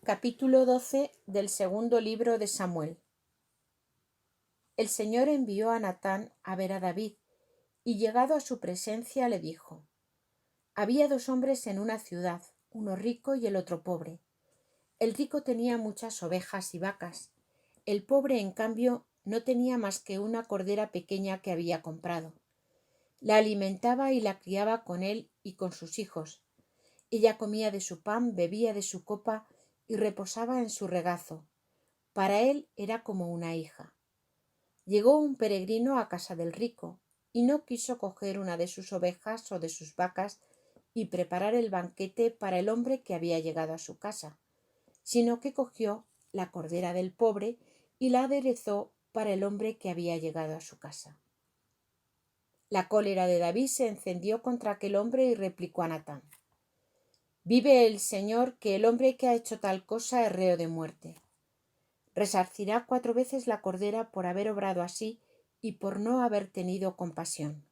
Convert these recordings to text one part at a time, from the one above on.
Capítulo 12 del segundo libro de Samuel. El Señor envió a Natán a ver a David, y llegado a su presencia le dijo: Había dos hombres en una ciudad, uno rico y el otro pobre. El rico tenía muchas ovejas y vacas. El pobre, en cambio, no tenía más que una cordera pequeña que había comprado. La alimentaba y la criaba con él y con sus hijos. Ella comía de su pan, bebía de su copa y reposaba en su regazo. Para él era como una hija. Llegó un peregrino a casa del rico, y no quiso coger una de sus ovejas o de sus vacas y preparar el banquete para el hombre que había llegado a su casa, sino que cogió la cordera del pobre y la aderezó para el hombre que había llegado a su casa. La cólera de David se encendió contra aquel hombre y replicó a Natán: Vive el Señor, que el hombre que ha hecho tal cosa es reo de muerte. Resarcirá 4 veces la cordera por haber obrado así y por no haber tenido compasión.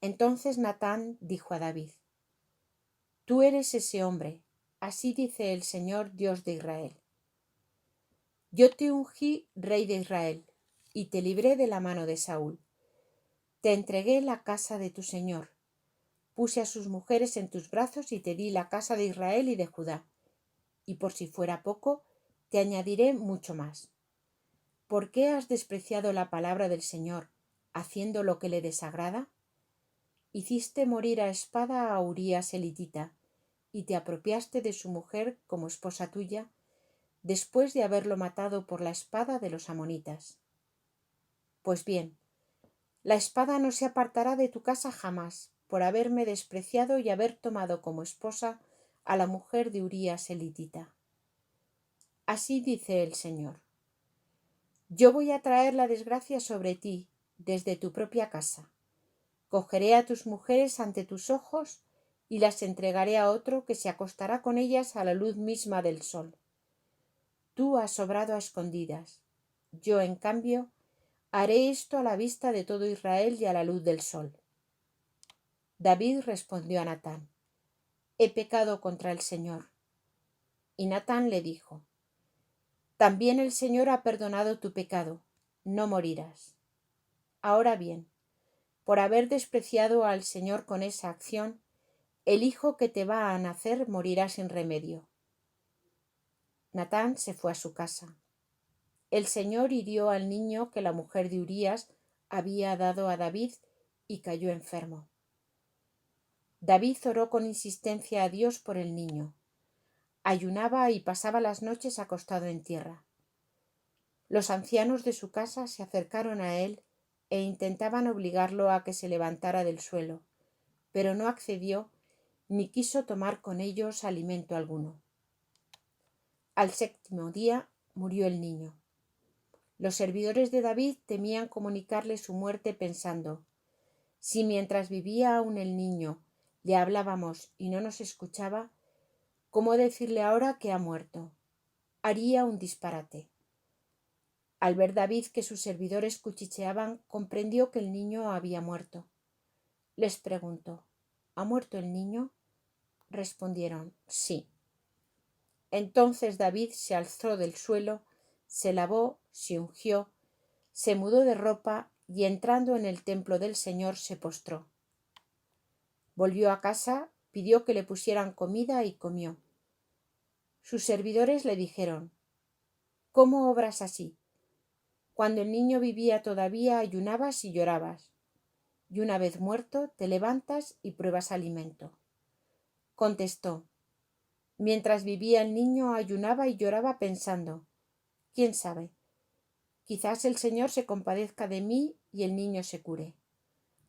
Entonces Natán dijo a David: Tú eres ese hombre, así dice el Señor Dios de Israel. Yo te ungí rey de Israel, y te libré de la mano de Saúl. Te entregué la casa de tu Señor. Puse a sus mujeres en tus brazos y te di la casa de Israel y de Judá. Y por si fuera poco, te añadiré mucho más. ¿Por qué has despreciado la palabra del Señor, haciendo lo que le desagrada? Hiciste morir a espada a Urías elitita, y te apropiaste de su mujer como esposa tuya, después de haberlo matado por la espada de los amonitas. Pues bien, la espada no se apartará de tu casa jamás, por haberme despreciado y haber tomado como esposa a la mujer de Urías elitita. Así dice el Señor: Yo voy a traer la desgracia sobre ti, desde tu propia casa. Cogeré a tus mujeres ante tus ojos y las entregaré a otro que se acostará con ellas a la luz misma del sol. Tú has obrado a escondidas. Yo, en cambio, haré esto a la vista de todo Israel y a la luz del sol. David respondió a Natán: He pecado contra el Señor. Y Natán le dijo: También el Señor ha perdonado tu pecado, no morirás. Ahora bien, por haber despreciado al Señor con esa acción, el hijo que te va a nacer morirá sin remedio. Natán se fue a su casa. El Señor hirió al niño que la mujer de Urías había dado a David y cayó enfermo. David oró con insistencia a Dios por el niño. Ayunaba y pasaba las noches acostado en tierra. Los ancianos de su casa se acercaron a él e intentaban obligarlo a que se levantara del suelo, pero no accedió ni quiso tomar con ellos alimento alguno. Al 7º día murió el niño. Los servidores de David temían comunicarle su muerte pensando: si mientras vivía aún el niño le hablábamos y no nos escuchaba, ¿cómo decirle ahora que ha muerto? Haría un disparate. Al ver David que sus servidores cuchicheaban, comprendió que el niño había muerto. Les preguntó: ¿Ha muerto el niño? Respondieron: sí. Entonces David se alzó del suelo, se lavó, se ungió, se mudó de ropa y entrando en el templo del Señor se postró. Volvió a casa, pidió que le pusieran comida y comió. Sus servidores le dijeron: ¿Cómo obras así? Cuando el niño vivía todavía ayunabas y llorabas, y una vez muerto te levantas y pruebas alimento. Contestó: Mientras vivía el niño ayunaba y lloraba pensando: ¿quién sabe? Quizás el Señor se compadezca de mí y el niño se cure.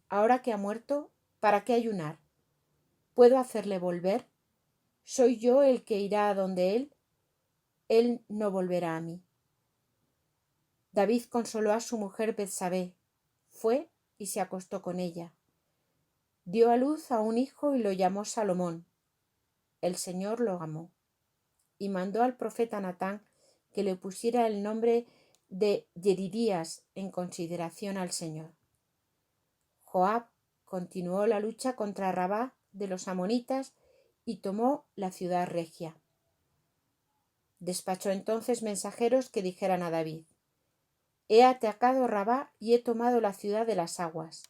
Ahora que ha muerto, ¿para qué ayunar? ¿Puedo hacerle volver? ¿Soy yo el que irá a donde él? Él no volverá a mí. David consoló a su mujer Betsabé, fue y se acostó con ella. Dio a luz a un hijo y lo llamó Salomón. El Señor lo amó. Y mandó al profeta Natán que le pusiera el nombre de Yedidías en consideración al Señor. Joab continuó la lucha contra Rabá de los amonitas y tomó la ciudad regia. Despachó entonces mensajeros que dijeran a David: He atacado Rabá y he tomado la ciudad de las aguas.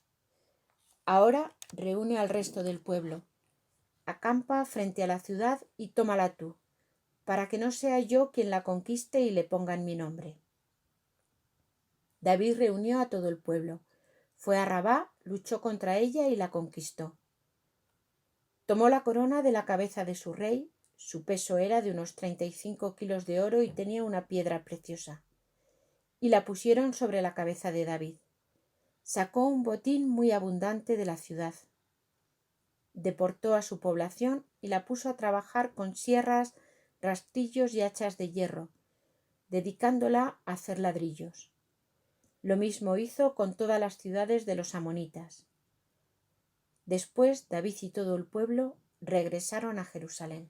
Ahora reúne al resto del pueblo, acampa frente a la ciudad y tómala tú, para que no sea yo quien la conquiste y le ponga en mi nombre. David reunió a todo el pueblo, fue a Rabá, luchó contra ella y la conquistó. Tomó la corona de la cabeza de su rey, su peso era de unos 35 kilos de oro y tenía una piedra preciosa, y la pusieron sobre la cabeza de David. Sacó un botín muy abundante de la ciudad. Deportó a su población y la puso a trabajar con sierras, rastrillos y hachas de hierro, dedicándola a hacer ladrillos. Lo mismo hizo con todas las ciudades de los amonitas. Después David y todo el pueblo regresaron a Jerusalén.